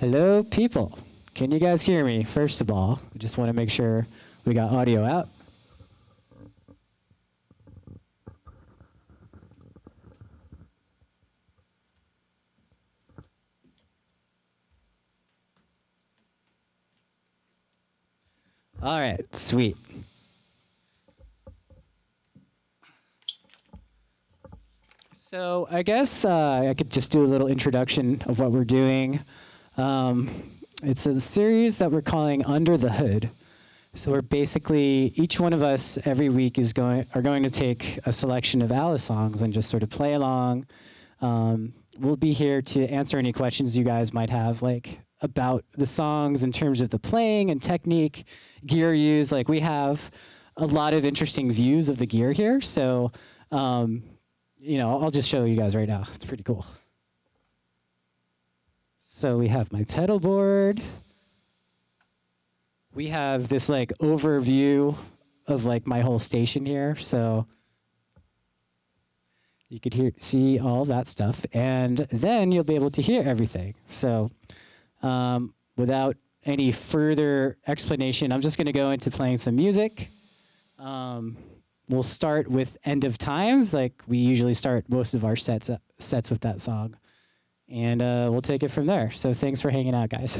Hello, people. Can you guys hear me? First of all, I just want to make sure we got audio out. All right, sweet. So I guess I could just do a little introduction of what we're doing. It's a series that we're calling Under the Hood. So we're basically, each one of us every week are going to take a selection of Alice songs and just sort of play along. We'll be here to answer any questions you guys might have, like about the songs in terms of the playing and technique, gear used. Like we have a lot of interesting views of the gear here. So, I'll just show you guys right now. It's pretty cool. So we have my pedal board. We have this like overview of like my whole station here. So you could see all that stuff, and then you'll be able to hear everything. So without any further explanation, I'm just going to go into playing some music. We'll start with End of Times, like we usually start most of our sets with that song. And we'll take it from there. So thanks for hanging out, guys.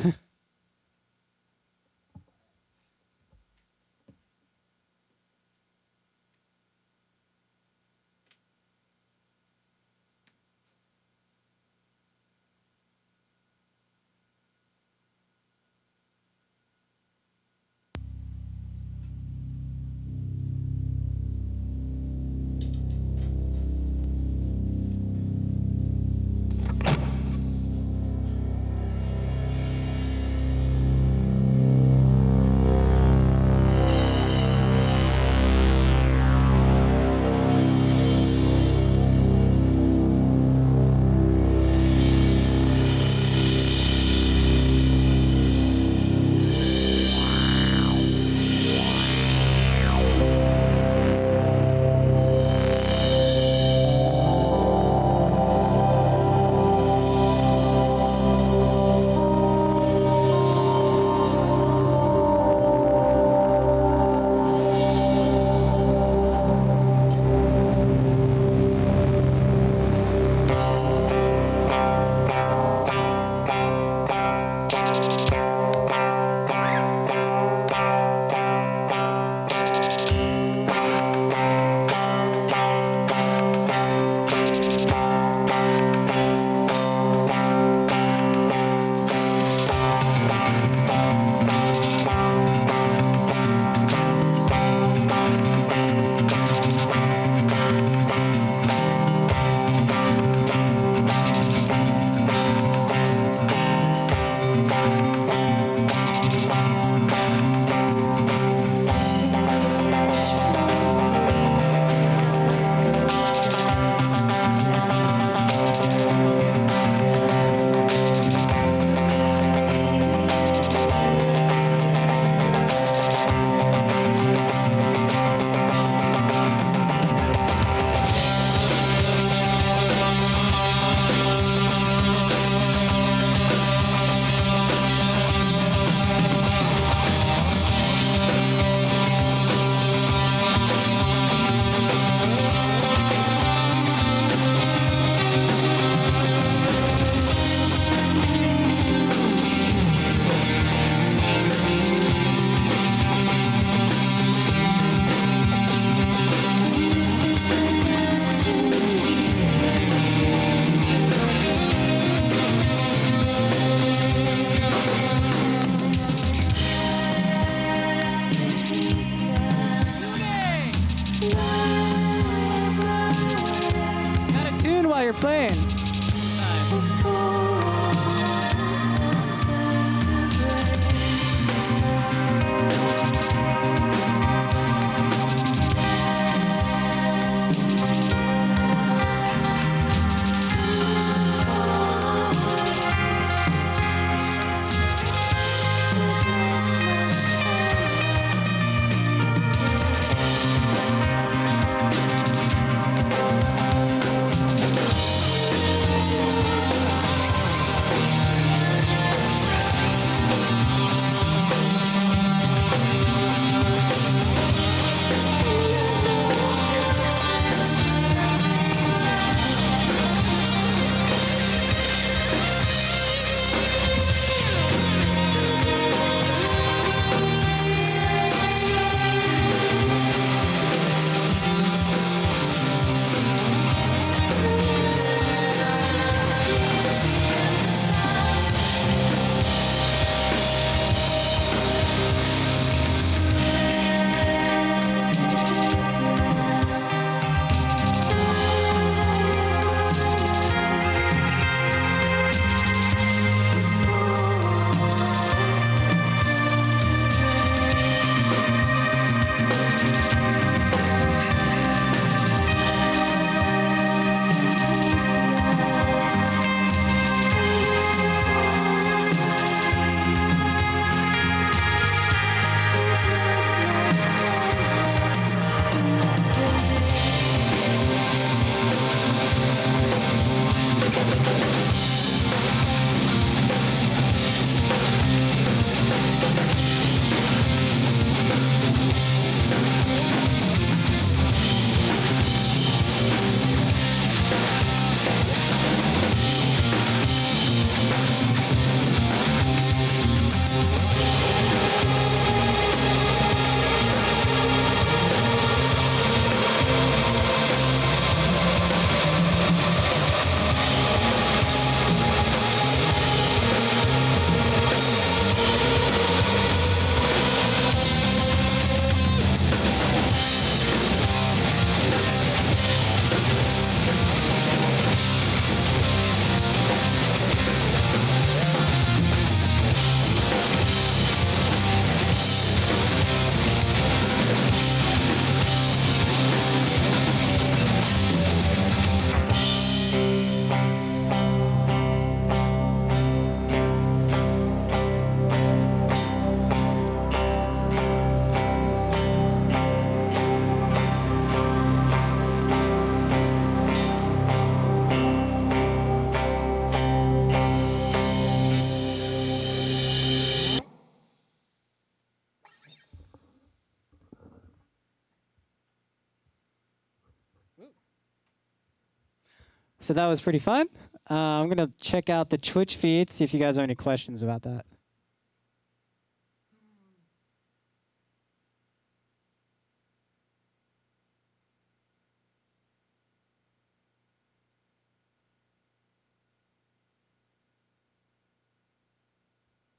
So that was pretty fun. I'm going to check out the Twitch feed, see if you guys have any questions about that.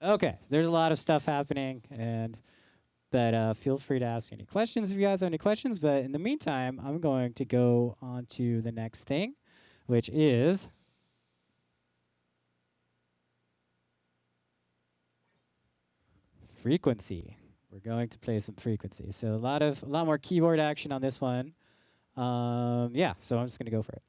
Okay, there's a lot of stuff happening, but feel free to ask any questions if you guys have any questions. But in the meantime, I'm going to go on to the next thing, which is frequency. We're going to play some frequency. So a lot more keyboard action on this one. Yeah, so I'm just gonna go for it.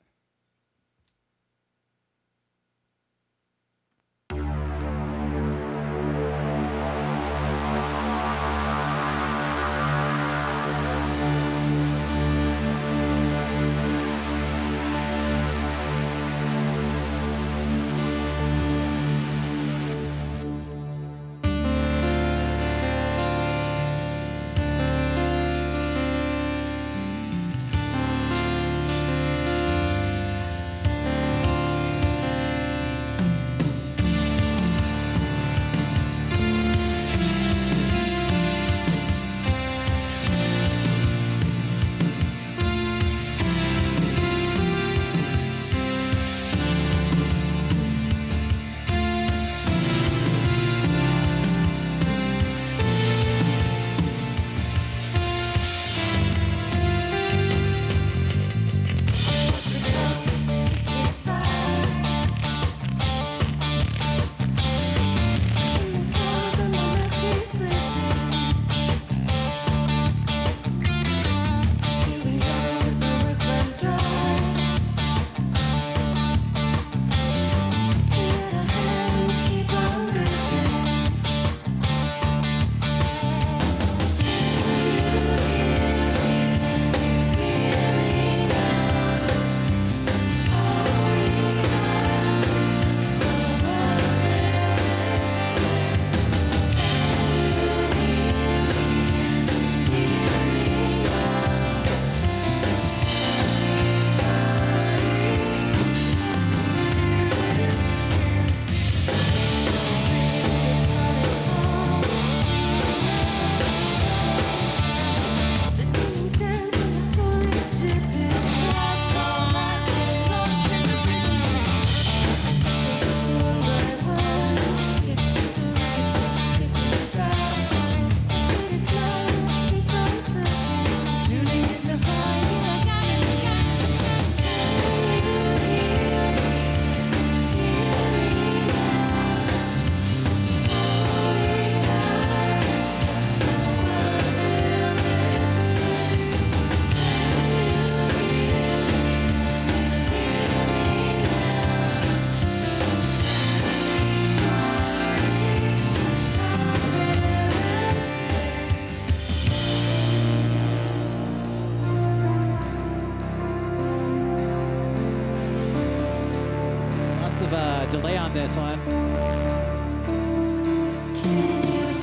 Delay on this one. It's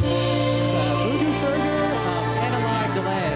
Voodoo Further analog delay.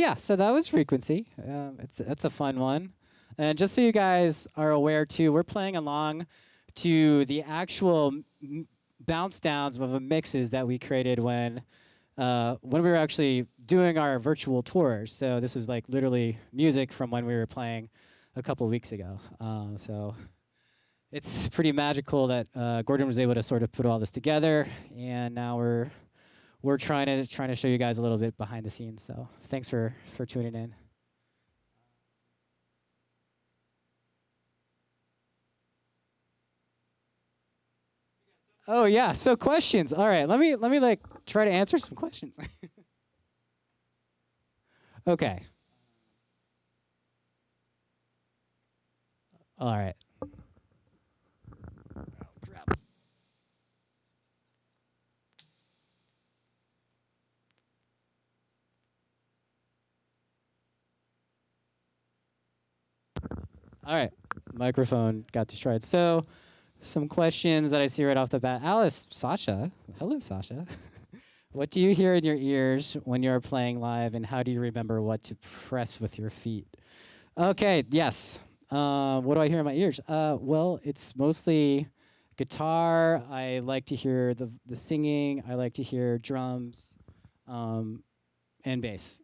Yeah, so that was Frequency. It's a fun one. And just so you guys are aware too, we're playing along to the actual bounce downs of the mixes that we created when we were actually doing our virtual tours. So this was like literally music from when we were playing a couple weeks ago. So it's pretty magical that Gordon was able to sort of put all this together, and now we're trying to show you guys a little bit behind the scenes. So thanks for tuning in. Oh yeah, so questions. All right, let me like try to answer some questions. Okay. All right. All right. Microphone got destroyed. So some questions that I see right off the bat. Alice, Sasha. Hello, Sasha. What do you hear in your ears when you're playing live, and how do you remember what to press with your feet? Okay, yes. What do I hear in my ears? Well, it's mostly guitar. I like to hear the singing. I like to hear drums, um, and bass,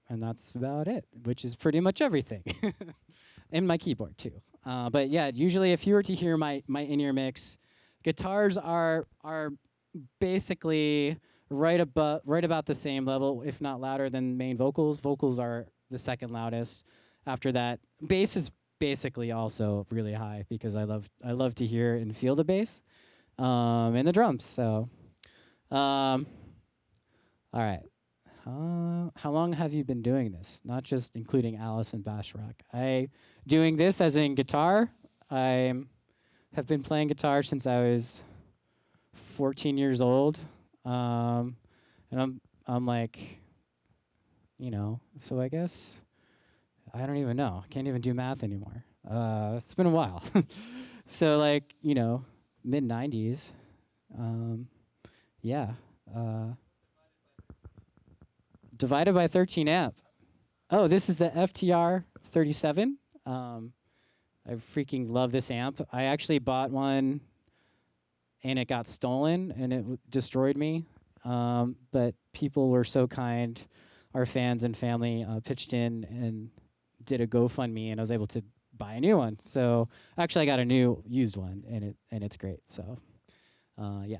and that's about it. Which is pretty much everything, and my keyboard too. But yeah, usually if you were to hear my in-ear mix, guitars are basically right about the same level, if not louder than main vocals. Vocals are the second loudest. After that, bass is basically also really high because I love to hear and feel the bass, and the drums. So, um, all right. How long have you been doing this? Not just including Alice and Bash Rock. I doing this as in guitar. I have been playing guitar since I was 14 years old, and I'm like, so I guess I don't even know. I can't even do math anymore. It's been a while. So like, mid 90s. Um, yeah. Uh, divided by 13 amp. Oh, this is the FTR 37. I freaking love this amp. I actually bought one and it got stolen and it destroyed me. But people were so kind. Our fans and family pitched in and did a GoFundMe, and I was able to buy a new one. So actually, I got a new used one, and it's great. So yeah.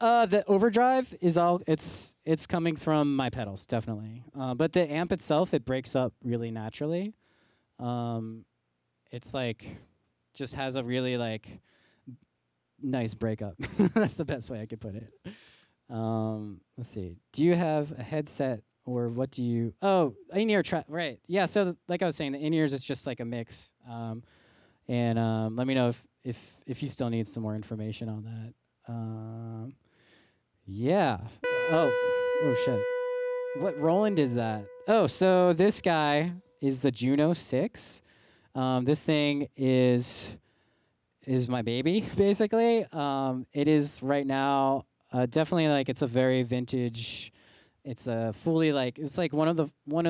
The overdrive is all it's coming from my pedals, definitely. But the amp itself, it breaks up really naturally. Um, it's like just has a really like nice breakup. That's the best way I could put it. Let's see. Do you have a headset or what do you? Oh, in-ear track. Right. Yeah. So like I was saying, the in-ears is just like a mix. And let me know if you still need some more information on that. Yeah. Oh. Oh shit. What Roland is that? Oh, so this guy is the Juneau 6. This thing is my baby, basically. It is right now definitely like it's a very vintage. It's a fully like it's like one of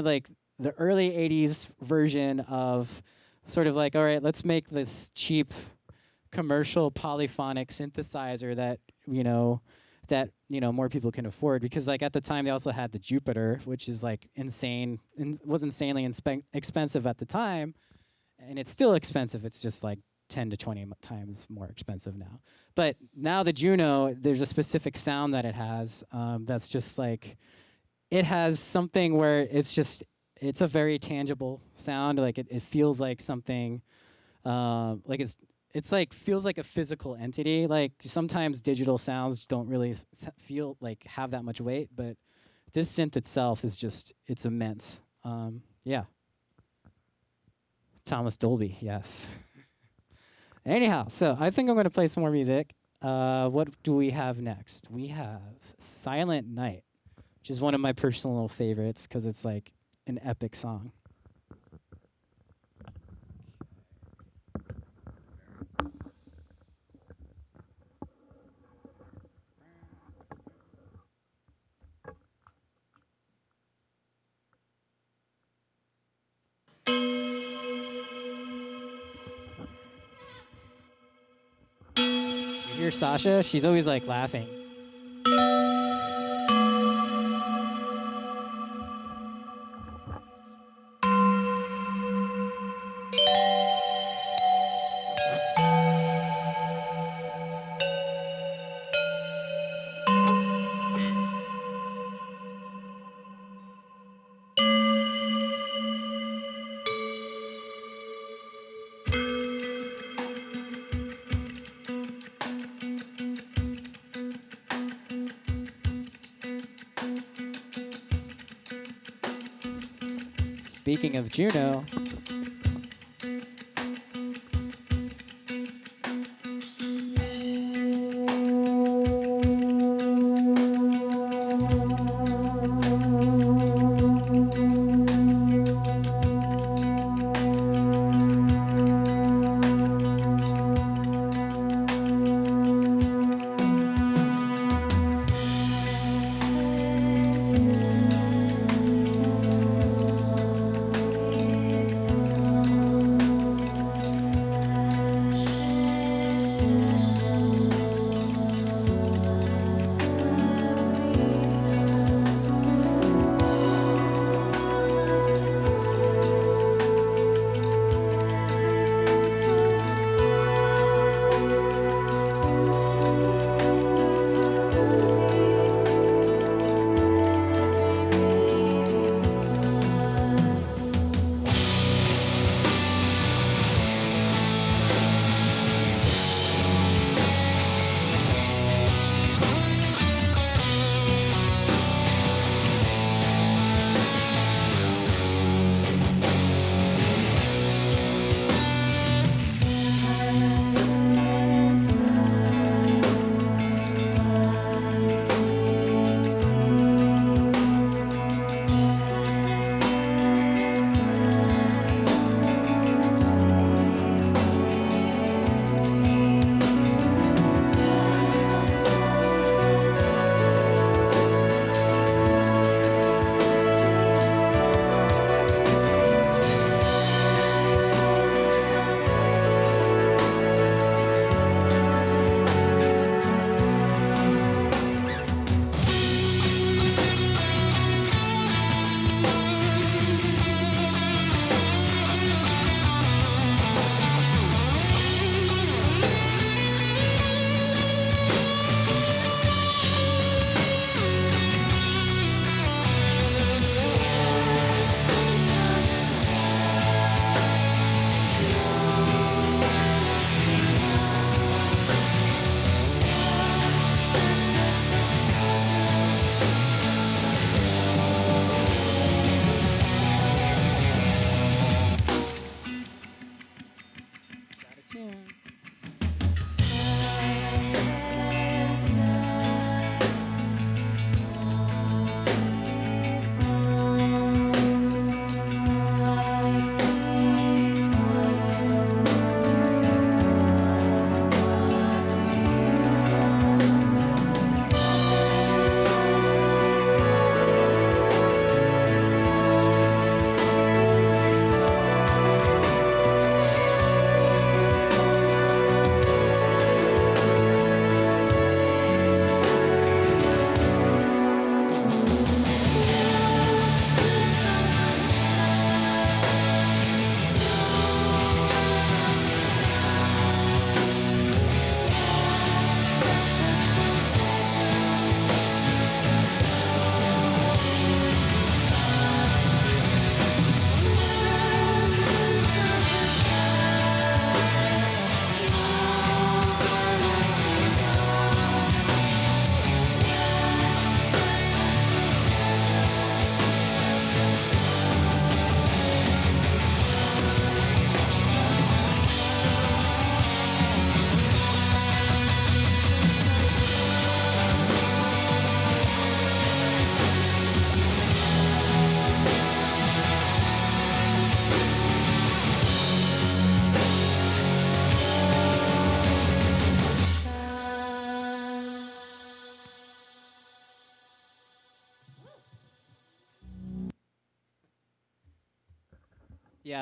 like the early '80s version of sort of like, all right, let's make this cheap commercial polyphonic synthesizer that more people can afford, because like at the time they also had the Jupiter, which is like insane and was insanely expensive at the time, and it's still expensive. It's just like 10 to 20 times more expensive now. But now the Juno, there's a specific sound that it has, that's just like, it has something where it's a very tangible sound. Like it feels like something, like it's like feels like a physical entity. Like sometimes digital sounds don't really feel like have that much weight, but this synth itself is just, it's immense. Yeah. Thomas Dolby, yes. Anyhow, so I think I'm going to play some more music. What do we have next? We have Silent Night, which is one of my personal favorites because it's like an epic song. hear Sasha? She's always like laughing. Speaking of Juneau,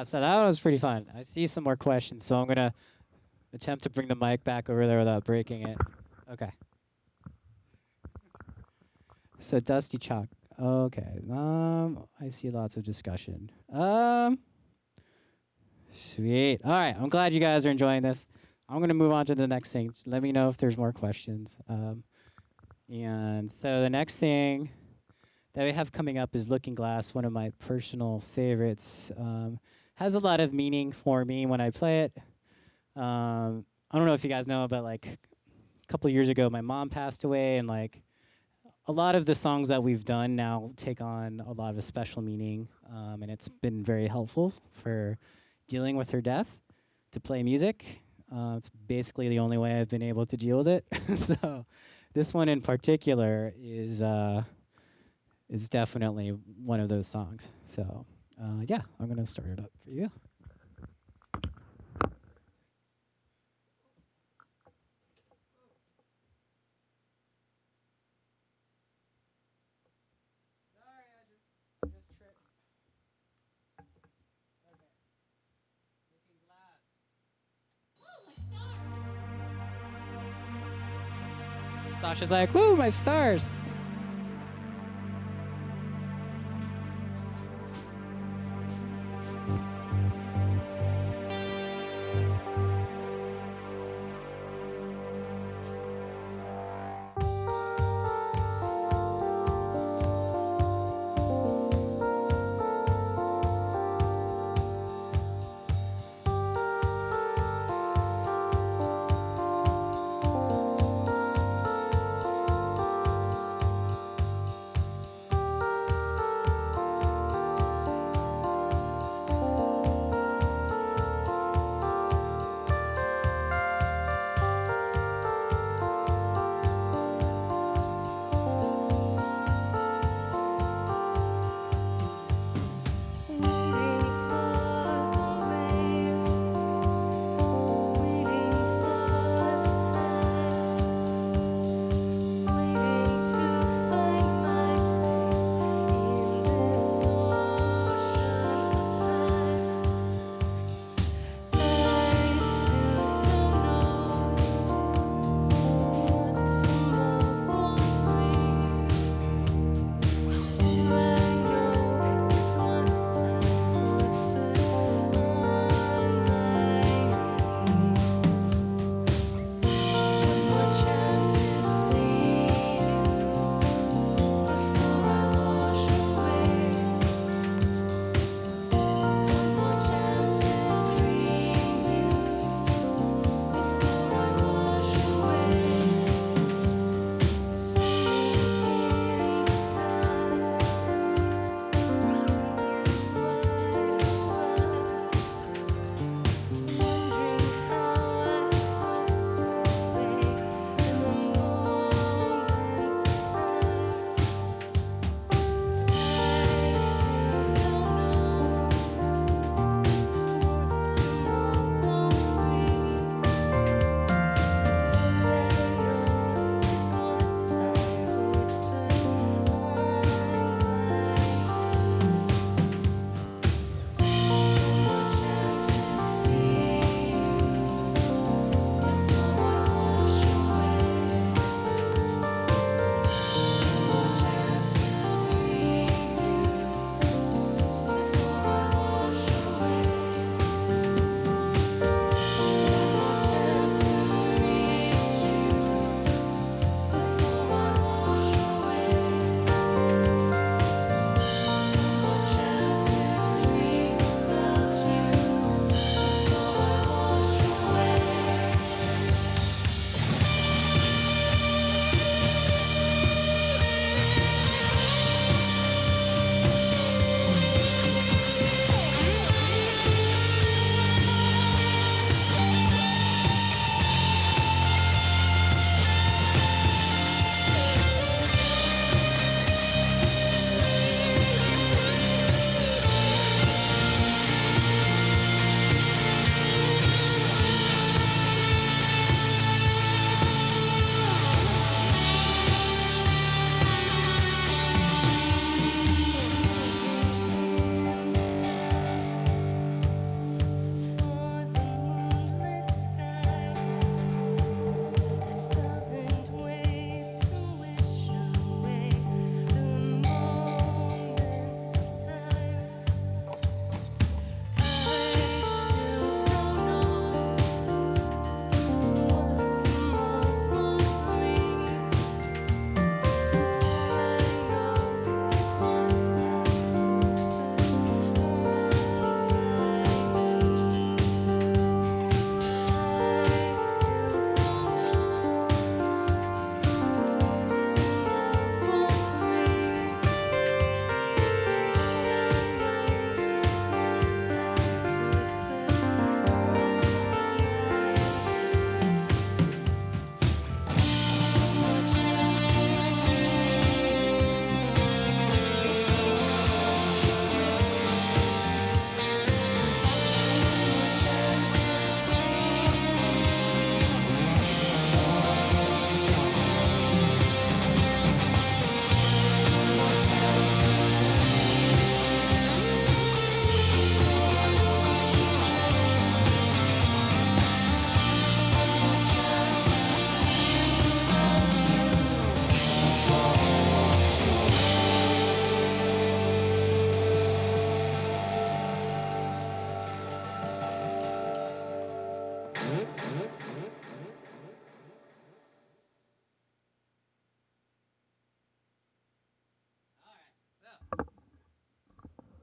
yeah, so that was pretty fun. I see some more questions, so I'm gonna attempt to bring the mic back over there without breaking it. Okay. So Dusty Chalk. Okay. I see lots of discussion. Sweet. All right. I'm glad you guys are enjoying this. I'm gonna move on to the next thing. Just let me know if there's more questions. And so the next thing that we have coming up is Looking Glass, one of my personal favorites. Has a lot of meaning for me when I play it. I don't know if you guys know, but like a couple of years ago, my mom passed away, and like a lot of the songs that we've done now take on a lot of special meaning, and it's been very helpful for dealing with her death to play music. It's basically the only way I've been able to deal with it. So this one in particular is definitely one of those songs. So yeah, I'm gonna start it up for you. Sorry, I just tripped. Okay. Looking Glass. Sasha's like, woo, my stars.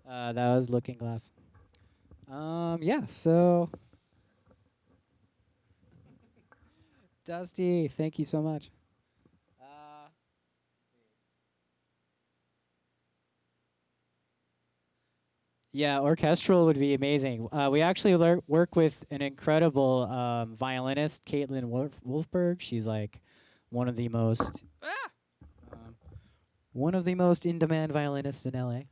That was Looking Glass. Yeah. So, Dusty, thank you so much. Yeah, orchestral would be amazing. We actually work with an incredible violinist, Caitlin Wolfberg. She's like one of the most um, one of the most in-demand violinists in LA.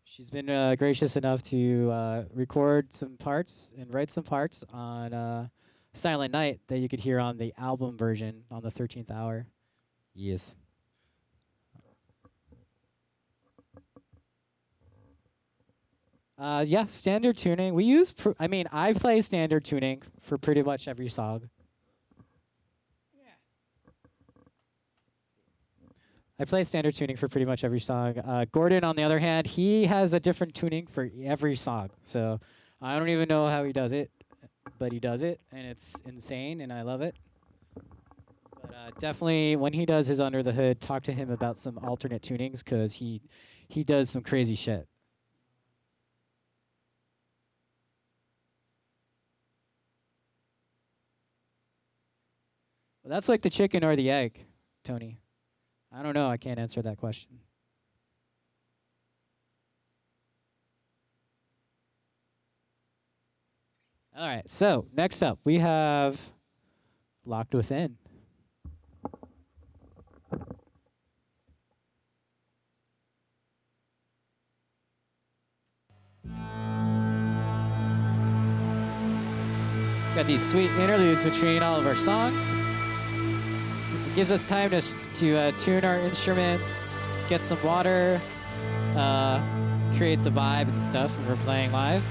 She's been gracious enough to record some parts and write some parts on Silent Night that you could hear on the album version on the 13th hour. Yes. Yeah, standard tuning. We use, I mean, I play standard tuning for pretty much every song. I play standard tuning for pretty much every song. Gordon, on the other hand, he has a different tuning for every song. So I don't even know how he does it, but he does it, and it's insane, and I love it. But definitely, when he does his Under the Hood, talk to him about some alternate tunings because he does some crazy shit. Well, that's like the chicken or the egg, Tony. I don't know. I can't answer that question. All right. So next up, we have Locked Within. Got these sweet interludes between all of our songs. So it gives us time to tune our instruments, get some water, creates a vibe and stuff when we're playing live.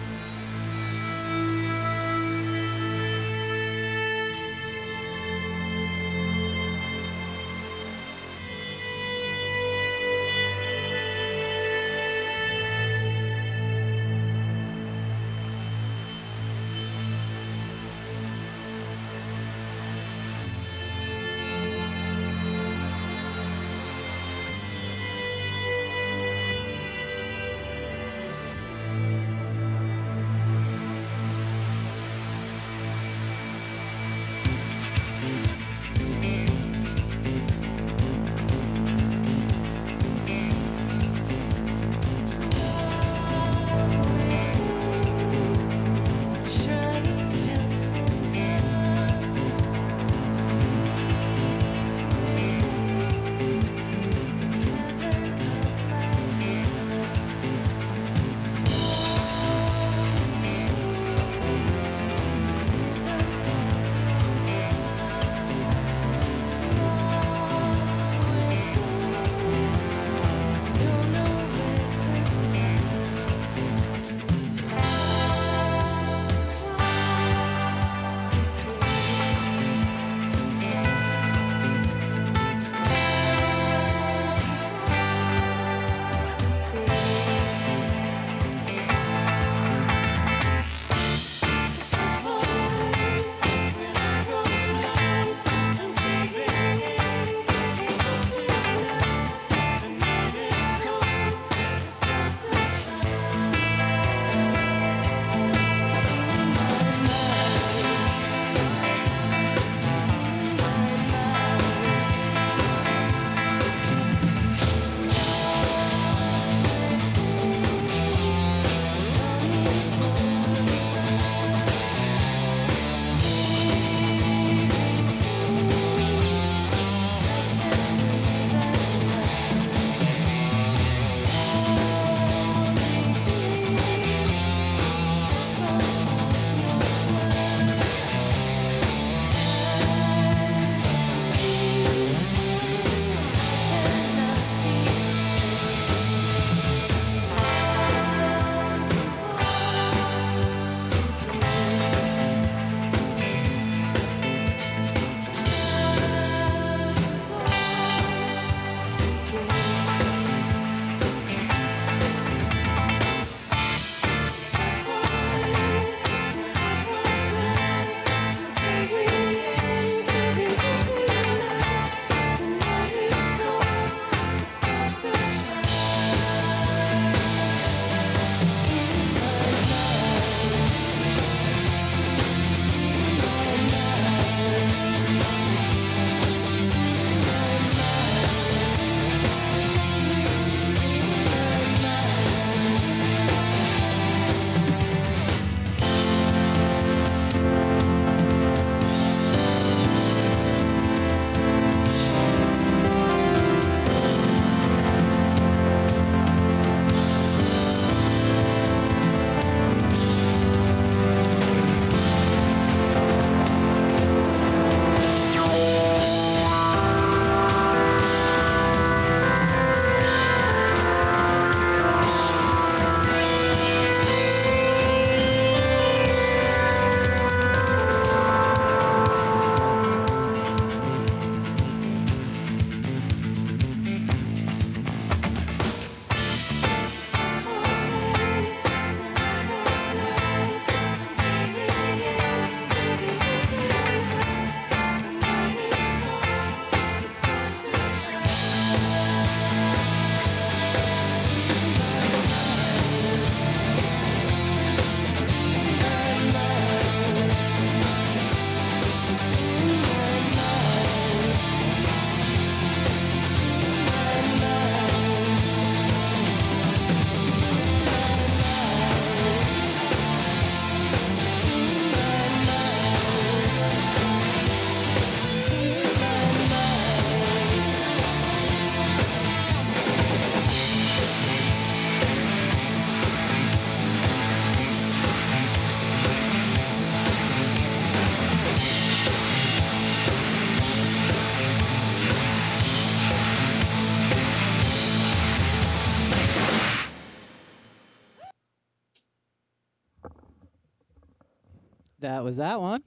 That was that one.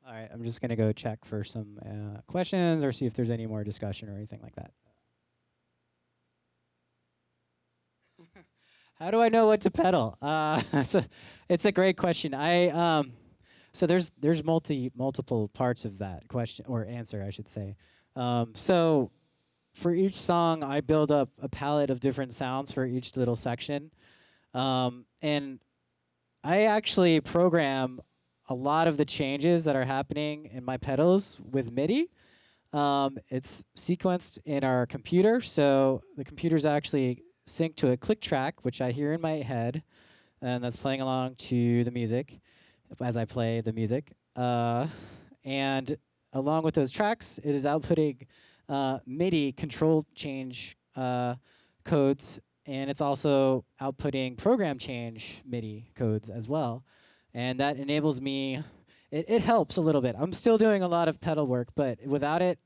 All right, I'm just gonna go check for some questions or see if there's any more discussion or anything like that. How do I know what to pedal? It's a great question. So there's multiple parts of that question or answer, I should say. So for each song, I build up a palette of different sounds for each little section, and I actually program a lot of the changes that are happening in my pedals with MIDI. It's sequenced in our computer, so the computer's actually synced to a click track, which I hear in my head, and that's playing along to the music as I play the music. And along with those tracks, it is outputting MIDI control change codes, and it's also outputting program change MIDI codes as well. And that enables me, it helps a little bit. I'm still doing a lot of pedal work, but without it,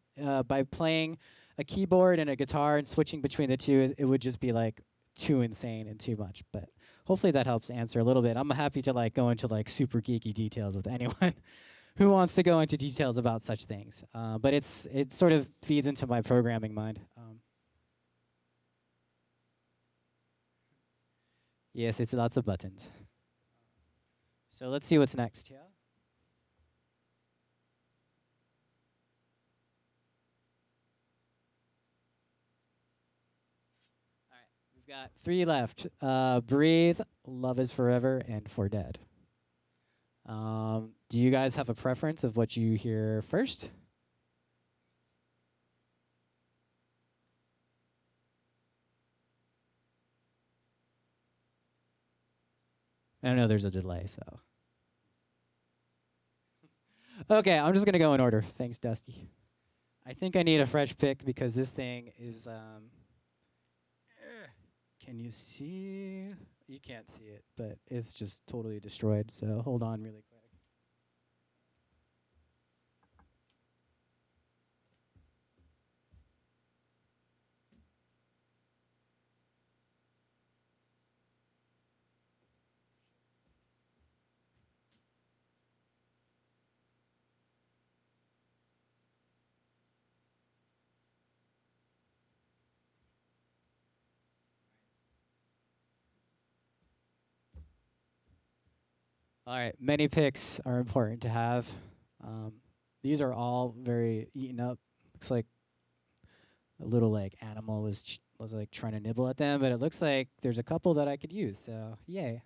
by playing a keyboard and a guitar and switching between the two, it would just be like too insane and too much. But hopefully that helps answer a little bit. I'm happy to like go into like super geeky details with anyone who wants to go into details about such things. But it sort of feeds into my programming mind. Yes, it's lots of buttons. So let's see what's next here. All right, we've got 3 left. Breathe, Love is Forever, and For Dead. Do you guys have a preference of what you hear first? I know there's a delay, so. Okay, I'm just gonna go in order. Thanks, Dusty. I think I need a fresh pick because this thing is, can you see? You can't see it, but it's just totally destroyed, so hold on really quick. All right, many picks are important to have. These are all very eaten up. Looks like a little like animal was like trying to nibble at them, but it looks like there's a couple that I could use. So yay.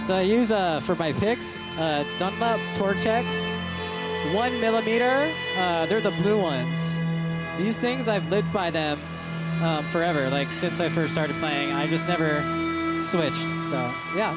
So I use for my picks Dunlop Tortex 1mm. They're the blue ones. These things I've lived by them forever. Like since I first started playing, I just never switched. So yeah.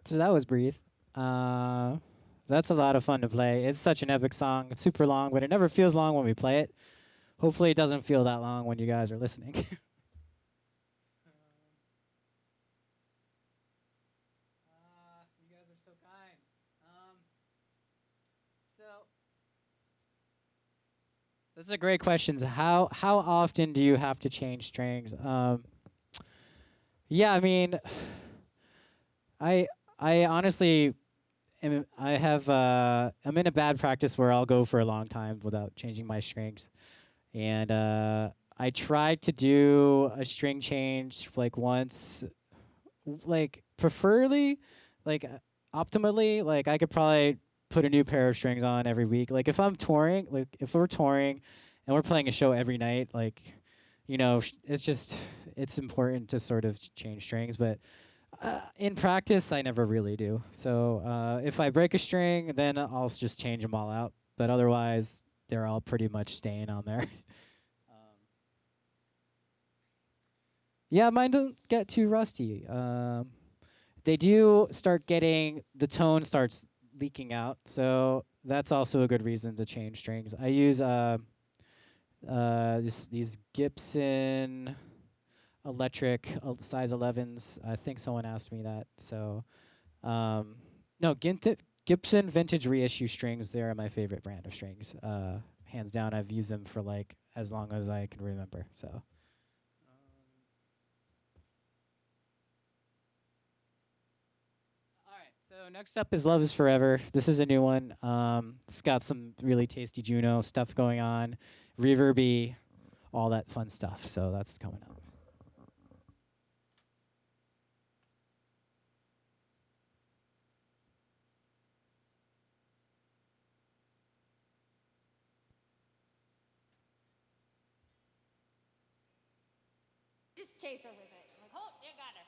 So that was Breathe. Uh, that's a lot of fun to play. It's such an epic song. It's super long, but it never feels long when we play it. Hopefully, it doesn't feel that long when you guys are listening. You guys are so kind. Um, so that's a great question. So how often do you have to change strings? Yeah, I mean, I I honestly I'm in a bad practice where I'll go for a long time without changing my strings, and I tried to do a string change like once, like preferably, like optimally, like I could probably put a new pair of strings on every week. Like if I'm touring, like if we're touring and we're playing a show every night, like it's just it's important to sort of change strings, but in practice, I never really do. So if I break a string, then I'll just change them all out. But otherwise, they're all pretty much staying on there. Yeah, mine don't get too rusty. They do start getting the tone starts leaking out, so that's also a good reason to change strings. I use these Gibson electric size 11s. I think someone asked me that, so. No, Gibson vintage reissue strings. They are my favorite brand of strings. Hands down, I've used them for like as long as I can remember. So. All right. So next up is Love Is Forever. This is a new one. It's got some really tasty Juneau stuff going on, reverby, all that fun stuff. So that's coming up. Just chase her with it. Like, oh, you got it.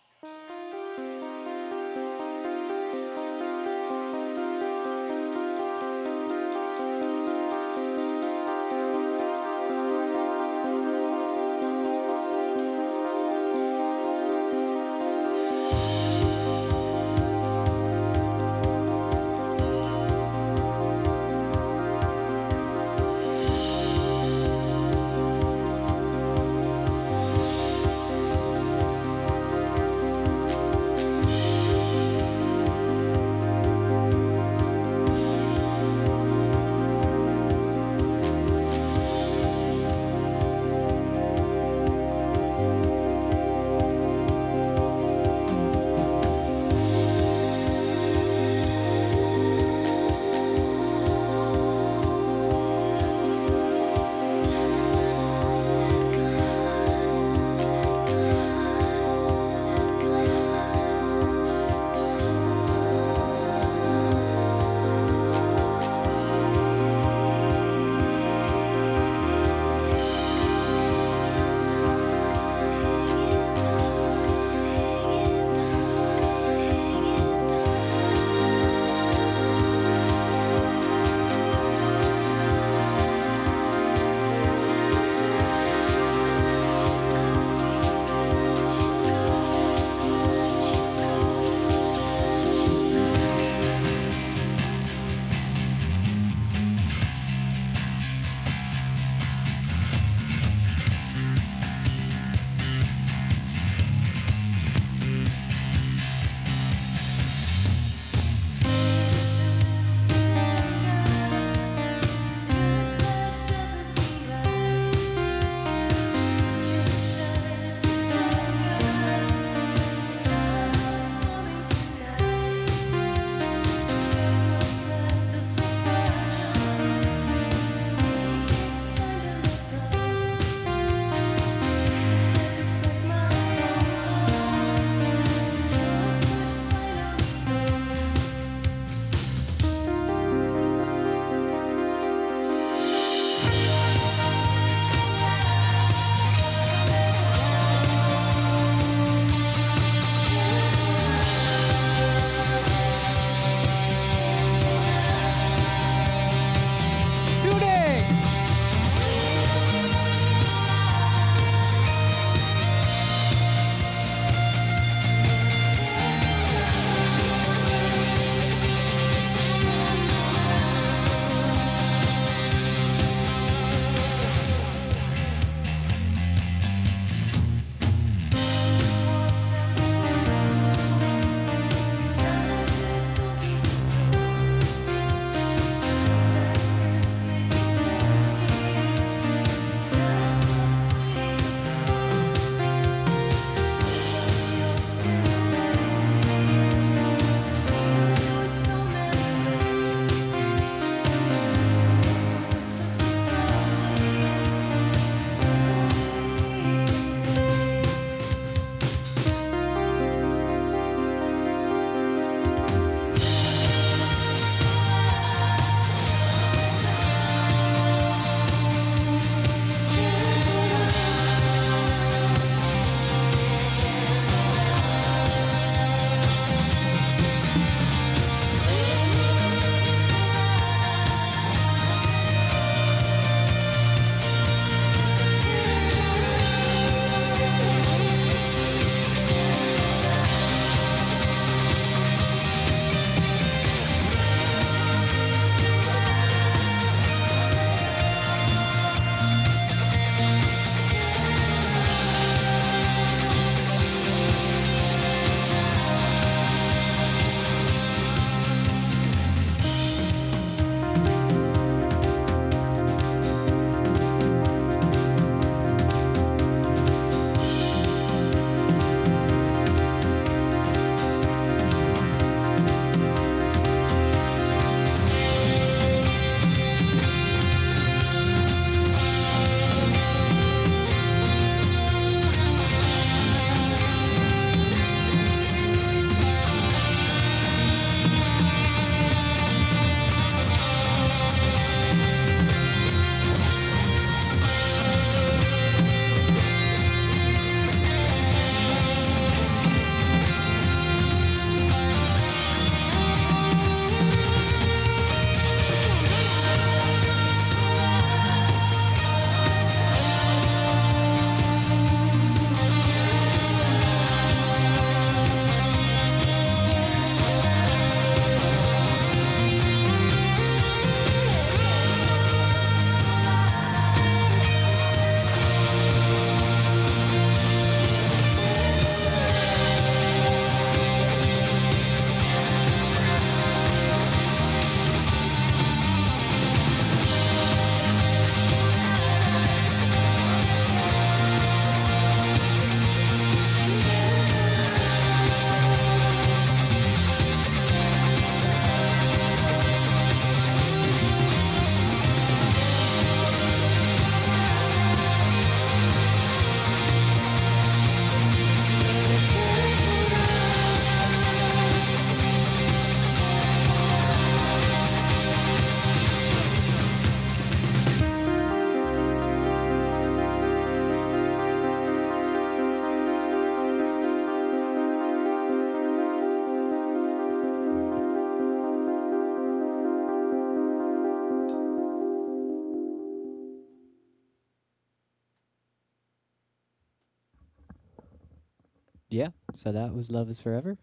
Yeah. So that was Love Is Forever.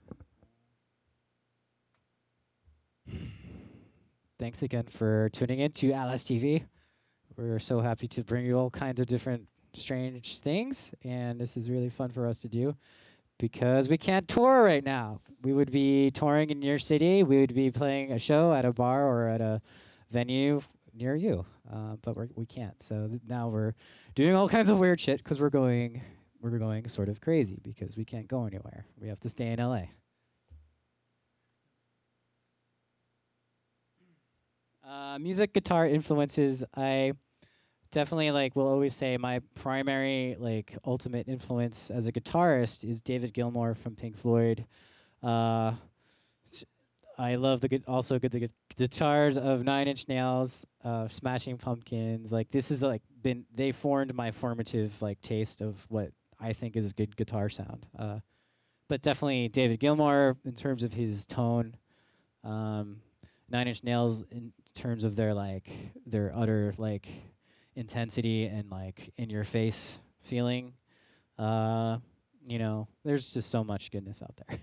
Thanks again for tuning in to Alice TV. We're so happy to bring you all kinds of different strange things, and this is really fun for us to do because we can't tour right now. We would be touring in your city. We would be playing a show at a bar or at a venue near you, but we can't. So now we're doing all kinds of weird shit because we're going sort of crazy because we can't go anywhere. We have to stay in LA. Music, guitar influences. I definitely will always say my primary ultimate influence as a guitarist is David Gilmour from Pink Floyd. Uh, I love the guitars of Nine Inch Nails, Smashing Pumpkins. This is they formed my formative taste of what I think is a good guitar sound. But definitely David Gilmour in terms of his tone. Nine Inch Nails in terms of their utter intensity and in your face feeling. There's just so much goodness out there.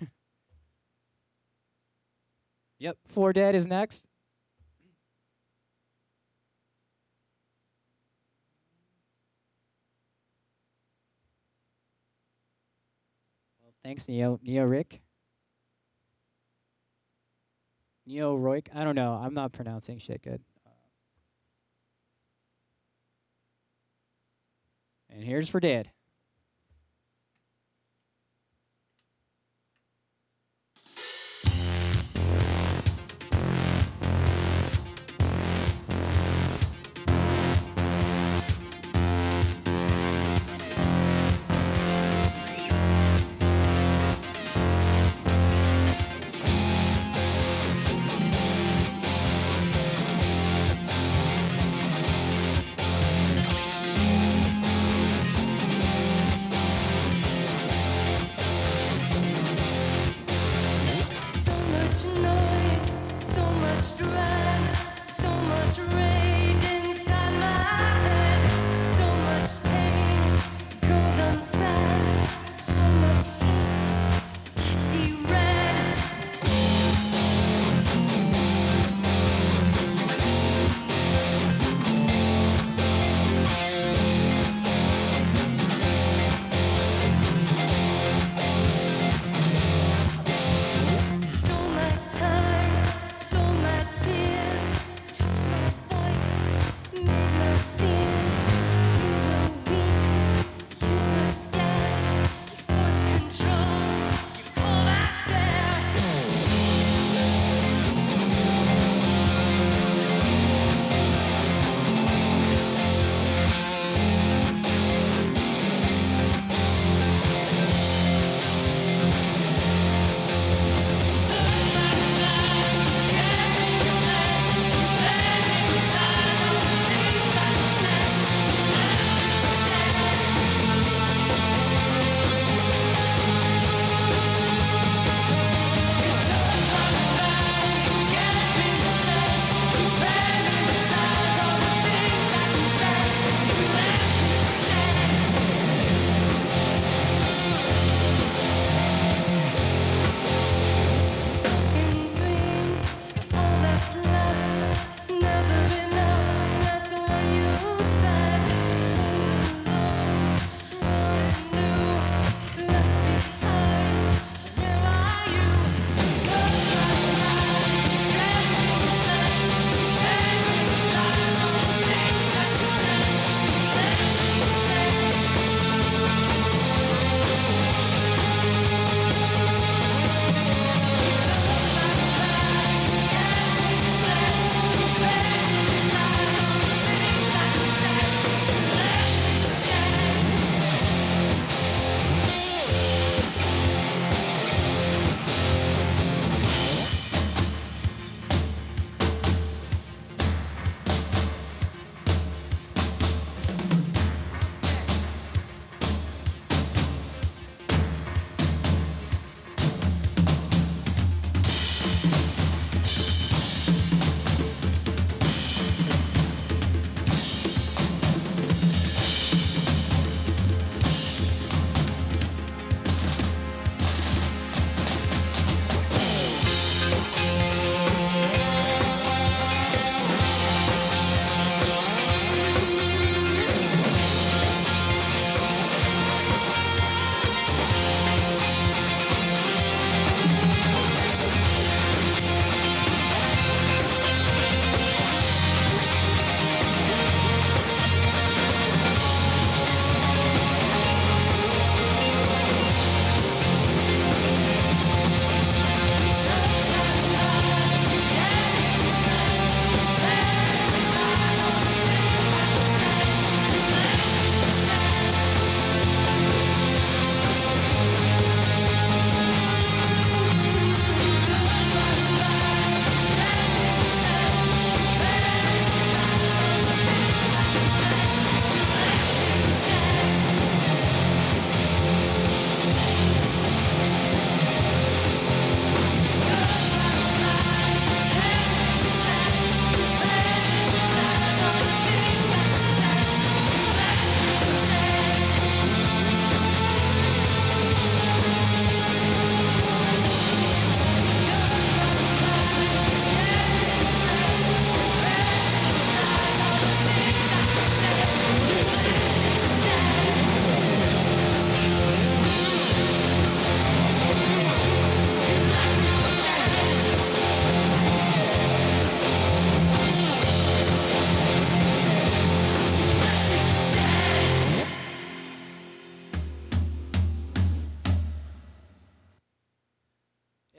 Yep, Four Dead is next. Well, thanks, Neo Rick. Neo Roik. I don't know. I'm not pronouncing shit good. And here's For Dead.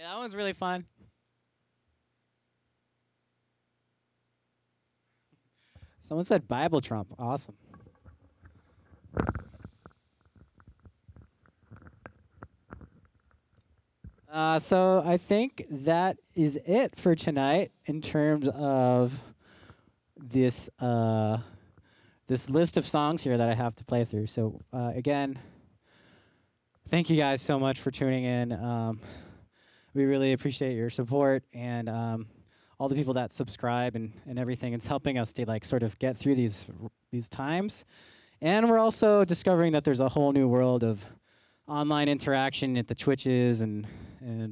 Yeah, that one's really fun. Someone said Bible Trump. Awesome. So I think that is it for tonight in terms of this this list of songs here that I have to play through. So again, thank you guys so much for tuning in. We really appreciate your support and all the people that subscribe and everything. It's helping us to like sort of get through these times. And we're also discovering that there's a whole new world of online interaction at the Twitches and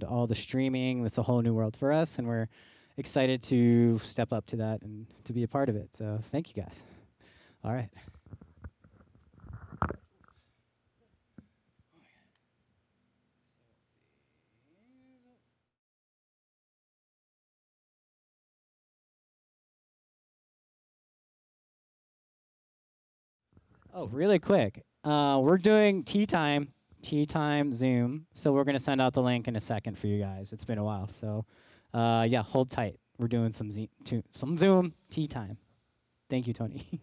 all the streaming. That's a whole new world for us, and we're excited to step up to that and to be a part of it. So thank you guys. All right. Oh, really quick. We're doing tea time Zoom. So we're gonna send out the link in a second for you guys. It's been a while, so yeah, hold tight. We're doing some Zoom tea time. Thank you, Tony.